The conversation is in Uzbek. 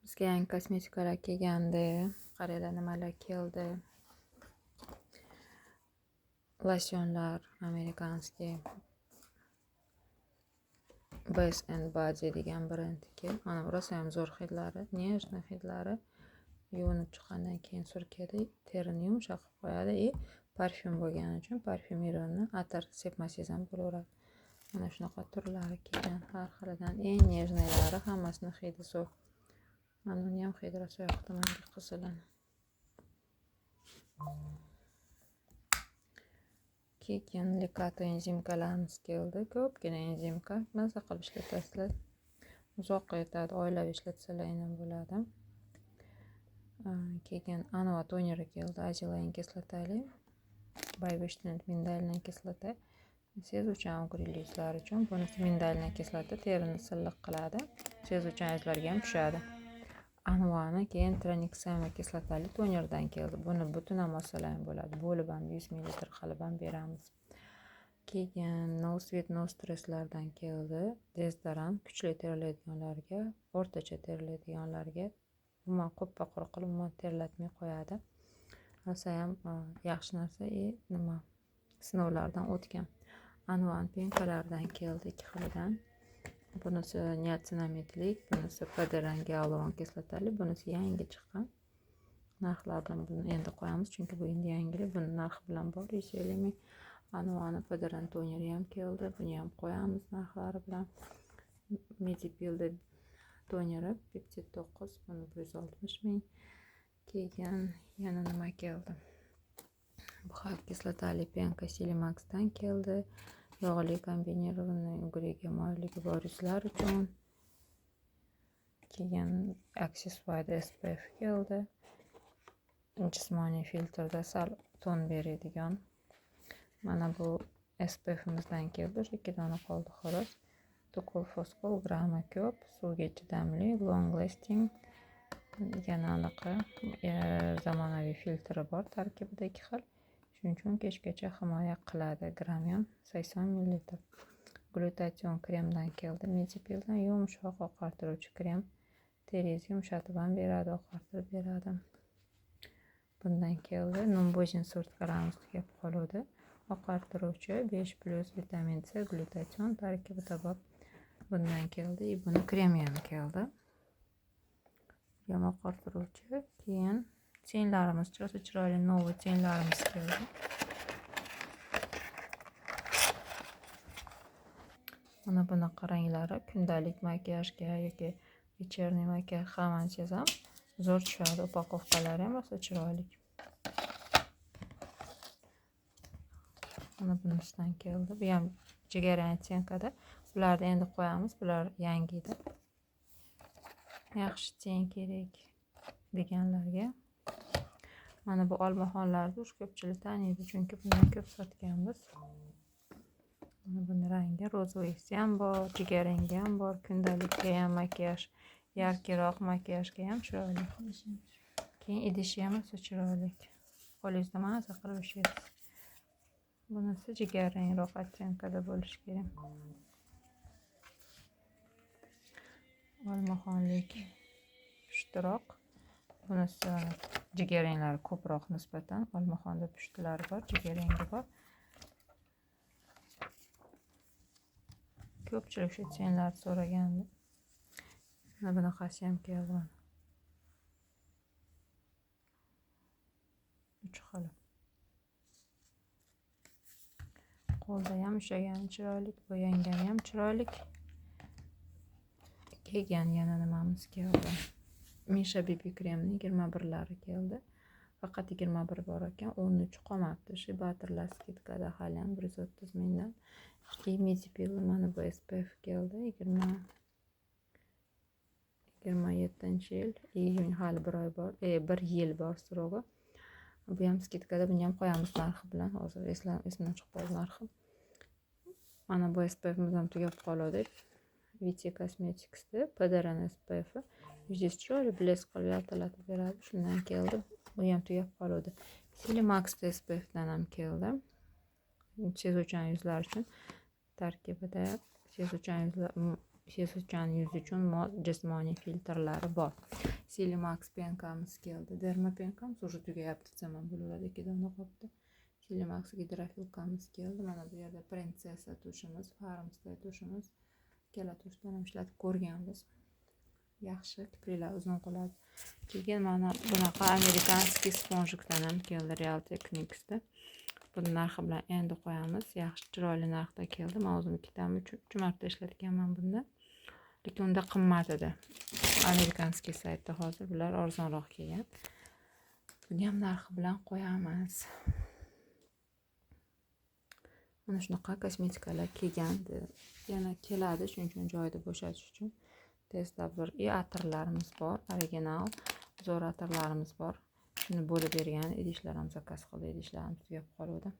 Bizga yangi kosmetikalar kelgandi. Qaranglar nimalar keldi. Losyonlar amerikanskiy Bath and Body degan brendniki. Mana rosa ham zo'r hidlari, nежный hidlari. Yuvinib chiqqandan keyin surkada terini yumshoq qilib qo'yadi. Parfyum bo'lgani uchun parfyumeriyani atar sepmasangiz ham bo'laveradi. Mana shunaqa turlari kelgan, har xilidan eng nежныйлari, hammasini hidi zo'r. Mana uni ham hidi rosa yoqdi menga, qizilini. Keyin Likato enzimkalarimiz keldi. Ko'pgina enzimka maza qilib ishlatasizlar. Uzoqqa yetadi, oilaviy ishlatsalar ham bo'ladi. Keyin Anova toneri keldi, azilayin kislotali. Bayvishtin mindaline kislota. Sezuvchan o'g'rili yuzlar uchun bunisi mindaline kislota terini silliq qiladi. Sezuvchan yuzlarga ham tushadi. Anovani keyin tranexama kislotali tonerdan keldi. Buni butun ham olsalar ham bo'ladi. Bo'lib ham 100 ml qilib ham beramiz. Keyin No Sweat No Stresslardan keldi. Dezodorant kuchli terlaydiganlarga, o'rtacha terlaydiganlarga, umuman quppa-quruq qilib terlatmay qo'yadi. Rosa ham yaxshi narsa, nima sinovlardan o'tgan. Anvan penkalardan keldi, ikki xilidan. Bunisi niasinamidlik, bunisi padaran gialuron kislotali, bunisi yangi chiqqan. Narxlardan buni endi qo'yamiz, chunki bu endi yangilik. Buni narxi bilan bor, 150 ming. Anovani padaran toneri ham keldi, buni ham qo'yamiz narxlari bilan. Medipilda toneri peptid 9, buni 160 ming. Keyin yana nima keldi? Buxar kislotali penka Silimaxdan keldi. Yog'li kombinirованный ugriga moyilligi bor yuzlar uchun. Keyin aksessuar SPF keldi. Jismoniy filtrda sal ton beradigan. Mana bu SPF'imizdan keldi. 2 dona qoldi xolos. Tukul fosfol grammi ko'p, suvga chidamli, long lasting. Yana anaqa zamonaviy filtri bor, tarkibida 2 xil. Shuning uchun kechgacha himoya qiladi. Gramm 80 ml. Glutation kremdan keldi. Medipildan yumshoq oqartiruvchi krem. Teringizni yumshatib ham beradi, oqartirib beradi. Bundan keldi. Numbozin surtkalarimiz tugab qoldi. Oqartiruvchi 5+ vitamin C, glutation tarkibida bor. Bundan keldi. Buni kremi ham keldi. Ham oqartiruvchi. Keyin chenlarimiz, rosa chiroyli novi chenlarimiz keldi. Mana bunaqa ranglari kundalik makiyajga yoki вечерний makiyaj hammangiz ham zo'r tushadi. Upakovkalari ham rosa chiroyli. Mana bunisidan keldi. Bu ham jigarrang ottyenkada. Bularni endi qo'yamiz. Bular yangi edi. Yaxshi ten kerak deganlarga. Mana bu olmaxonlarni ko'pchilik taniydi, chunki bundan ko'p sotganmiz. Mana buni rangi rozovisi ham bor, jigarrangi ham bor, kundalikka ham makiyaj, yarkiroq makiyajga ham chiroyli. Keyin idishi ham o'ta chiroyli. Qo'lingizda maza qilib ishlaysiz. Bunisi jigarrangroq ottyenkada bo'lishi kerak. Olmaxonlik pushtiroq. Bunisi jigarranglari ko'proq nisbatan. Olmaxonda pushtilari bor, jigarrangi bor. Ko'pchilik shu chenlar so'ragandi. Mana bunaqasi ham keldi. 3 xil. Qo'lda ham ushlagani chiroyli, bo'yangani ham chiroyli. Keyin yana nimamiz keldi? Misha BB kremning 21lari keldi. Faqat 21 bor ekan, 13 qolmabdi. Shu batirlar skidkada hali ham 130 mingdan. Medipil mana bu SPF keldi. 27-yil, iyun hali 1 oy bor, 1 yil bor srog'i. Bu ham skidkada, buni ham qo'yamiz narxi bilan. Hozir esimdan chiqib qoldi narxi. Mana bu SPF'imiz ham tugab qoldi. Viti Cosmetics'da padaran SPF. Yuzingiz chiroyli blesk qilib yaltiratib beradi. Shundan keldi. Bu ham tugab qoldi. Silimax SPF'dan ham keldi. Sezuvchan yuzlar uchun tarkibida sezuvchan yuz uchun jismoniy filtrlari bor. Silimax penkamiz keldi. Derma penkamiz уже tugayapti, zaman bo'laveradi, 2 dona qolibdi. Silimax gidrofilkamiz keldi. Mana bu yerda prinsessa tushimiz, farmstay tushimiz, ikkala tushdan ham ishlatib ko'rganmiz. Yaxshi, kipriklar uzun qoladi. Keyin mana bunaqa amerikanskiy sponjikdan ham keldi Real Techniques'da. Buni narxi bilan endi qo'yamiz. Yaxshi, chiroyli narxda keldi. Men o'zim 2 marta ishlatganman bunda. Lekin unda qimmat edi. Amerikanskiy saytda hozir bular arzonroq kelgan. Buni ham narxi bilan qo'yamiz. Mana shunaqa kosmetikalar kelgandi. Yana keladi, shuning uchun joyda bo'shatish uchun. Tezda bir atirlarimiz bor, original zo'r atirlarimiz bor. Shuni bo'lib bergan idishlar ham zakaz qildi, idishlarimiz tugab qoluvdi.